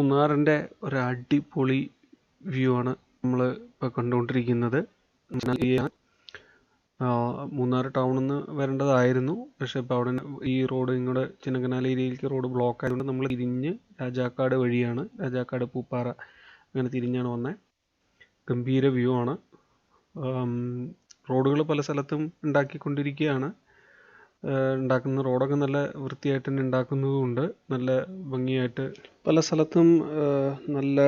മൂന്നാറിൻ്റെ ഒരു അടിപൊളി വ്യൂ ആണ് നമ്മൾ ഇപ്പോൾ കണ്ടുകൊണ്ടിരിക്കുന്നത്. മൂന്നാർ ടൗണിൽ നിന്ന് വരേണ്ടതായിരുന്നു, പക്ഷെ ഇപ്പോൾ അവിടെ ഈ റോഡ് ഇങ്ങോട്ട് ചിന്നക്കനാൽ ഏരിയയിലേക്ക് റോഡ് ബ്ലോക്ക് ആയതുകൊണ്ട് നമ്മൾ തിരിഞ്ഞ് രാജാക്കാട് വഴിയാണ്, രാജാക്കാട് പൂപ്പാറ അങ്ങനെ തിരിഞ്ഞാണ് വന്നത്. ഗംഭീര വ്യൂ ആണ്. റോഡുകൾ പല സ്ഥലത്തും ഉണ്ടാക്കിക്കൊണ്ടിരിക്കുകയാണ്. ഉണ്ടാക്കുന്ന റോഡൊക്കെ നല്ല വൃത്തിയായിട്ട് തന്നെ ഉണ്ടാക്കുന്നതുകൊണ്ട് നല്ല ഭംഗിയായിട്ട് പല സ്ഥലത്തും നല്ല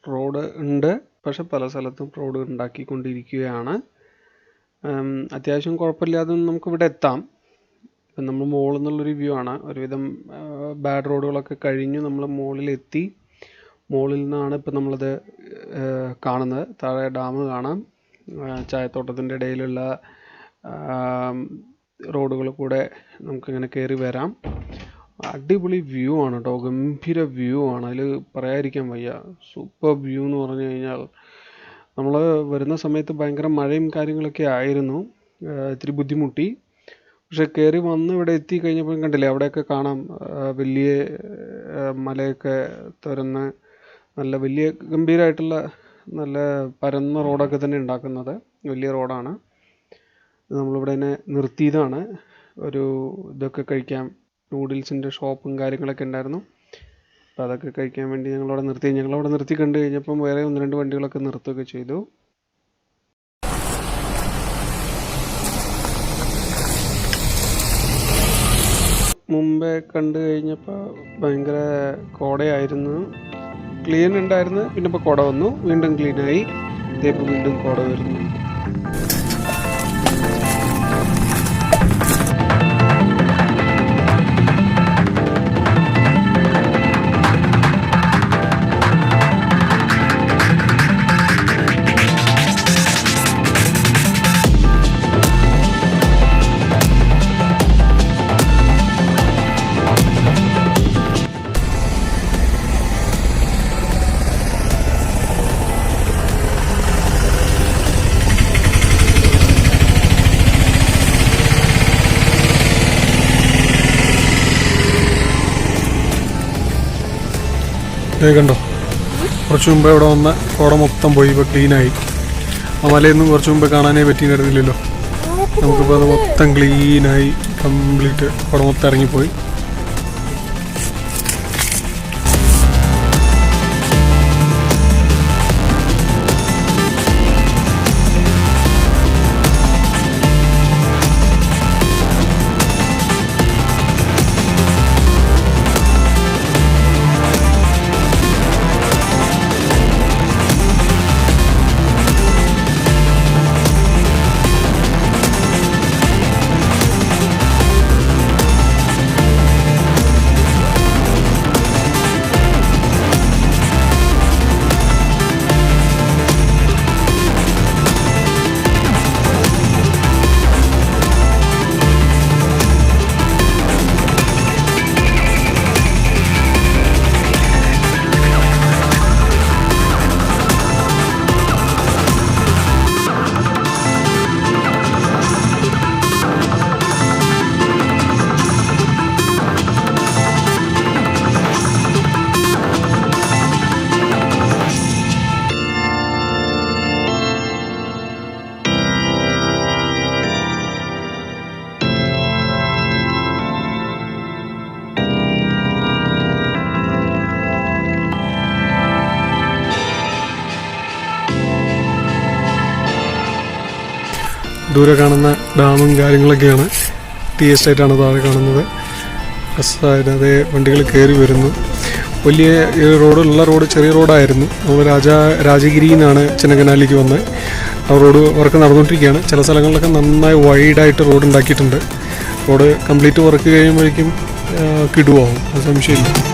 റോഡ് ഉണ്ട്, പക്ഷെ പല സ്ഥലത്തും റോഡ് ഉണ്ടാക്കിക്കൊണ്ടിരിക്കുകയാണ്. അത്യാവശ്യം കുഴപ്പമില്ലാതെ നമുക്കിവിടെ എത്താം. ഇപ്പം നമ്മൾ മുകളിൽ നിന്നുള്ളൊരു വ്യൂ ആണ്. ഒരുവിധം ബാഡ് റോഡുകളൊക്കെ കഴിഞ്ഞു നമ്മൾ മുകളിലെത്തി. മുകളിൽ നിന്നാണ് ഇപ്പം നമ്മളത് കാണുന്നത്. താഴെ ഡാം കാണാം. ചായത്തോട്ടത്തിൻ്റെ ഇടയിലുള്ള റോഡുകൾ കൂടെ നമുക്കിങ്ങനെ കയറി വരാം. അടിപൊളി വ്യൂ ആണ് കേട്ടോ, ഗംഭീര വ്യൂ ആണ്, അതിൽ പറയാതിരിക്കാൻ വയ്യ. സൂപ്പർ വ്യൂ എന്ന് പറഞ്ഞു കഴിഞ്ഞാൽ നമ്മൾ വരുന്ന സമയത്ത് ഭയങ്കര മഴയും കാര്യങ്ങളൊക്കെ ആയിരുന്നു, ഇത്തിരി ബുദ്ധിമുട്ടി. പക്ഷെ കയറി വന്ന് ഇവിടെ എത്തിക്കഴിഞ്ഞപ്പോൾ കണ്ടില്ലേ, അവിടെയൊക്കെ കാണാം വലിയ മലയൊക്കെ തുറന്ന് നല്ല വലിയ ഗംഭീരമായിട്ടുള്ള നല്ല പരന്ന റോഡൊക്കെ തന്നെ ഉണ്ടാക്കുന്നത്. വലിയ റോഡാണ്. നമ്മളിവിടെ തന്നെ നിർത്തിയതാണ്. ഒരു ഇതൊക്കെ കഴിക്കാം, നൂഡിൽസിൻ്റെ ഷോപ്പും കാര്യങ്ങളൊക്കെ ഉണ്ടായിരുന്നു. അപ്പോൾ അതൊക്കെ കഴിക്കാൻ വേണ്ടി ഞങ്ങളവിടെ നിർത്തി കണ്ടു കഴിഞ്ഞപ്പം വേറെ 1-2 വണ്ടികളൊക്കെ നിർത്തുകയൊക്കെ ചെയ്തു. മുമ്പേ കണ്ടു കഴിഞ്ഞപ്പോൾ ഭയങ്കര കോടയായിരുന്നു, ക്ലീൻ ഉണ്ടായിരുന്നു. പിന്നെ ഇപ്പോൾ കോട വന്നു, വീണ്ടും ക്ലീനായി. ഇതേപ്പോൾ വീണ്ടും കോട വരുന്നു. കണ്ടോ, കുറച്ച് മുമ്പേ ഇവിടെ വന്ന കോട മൊത്തം പോയി, ഇപ്പോൾ ക്ലീനായി. ആ മലയൊന്നും കുറച്ച് മുമ്പേ കാണാനേ പറ്റിയിരുന്നില്ലല്ലോ. നമുക്കിപ്പോൾ അത് മൊത്തം ക്ലീനായി, കംപ്ലീറ്റ് കോട മൊത്തം ഇറങ്ങിപ്പോയി. ദൂരെ കാണുന്ന ഡാമും കാര്യങ്ങളൊക്കെയാണ്. ടീ എസ്റ്റേറ്റാണ് താഴെ കാണുന്നത്. അതേ വണ്ടികൾ കയറി വരുന്നു. വലിയ റോഡ് ചെറിയ റോഡായിരുന്നു. നമ്മൾ രാജഗിരിയിൽ നിന്നാണ് ചിന്നക്കനാലിലേക്ക് വന്നത്. ആ റോഡ് വർക്ക് നടന്നുകൊണ്ടിരിക്കുകയാണ്. ചില സ്ഥലങ്ങളിലൊക്കെ നന്നായി വൈഡായിട്ട് റോഡ് ഉണ്ടാക്കിയിട്ടുണ്ട്. റോഡ് കംപ്ലീറ്റ് വർക്ക് കഴിയുമ്പോഴേക്കും കിടുവാകും, അത് സംശയമില്ല.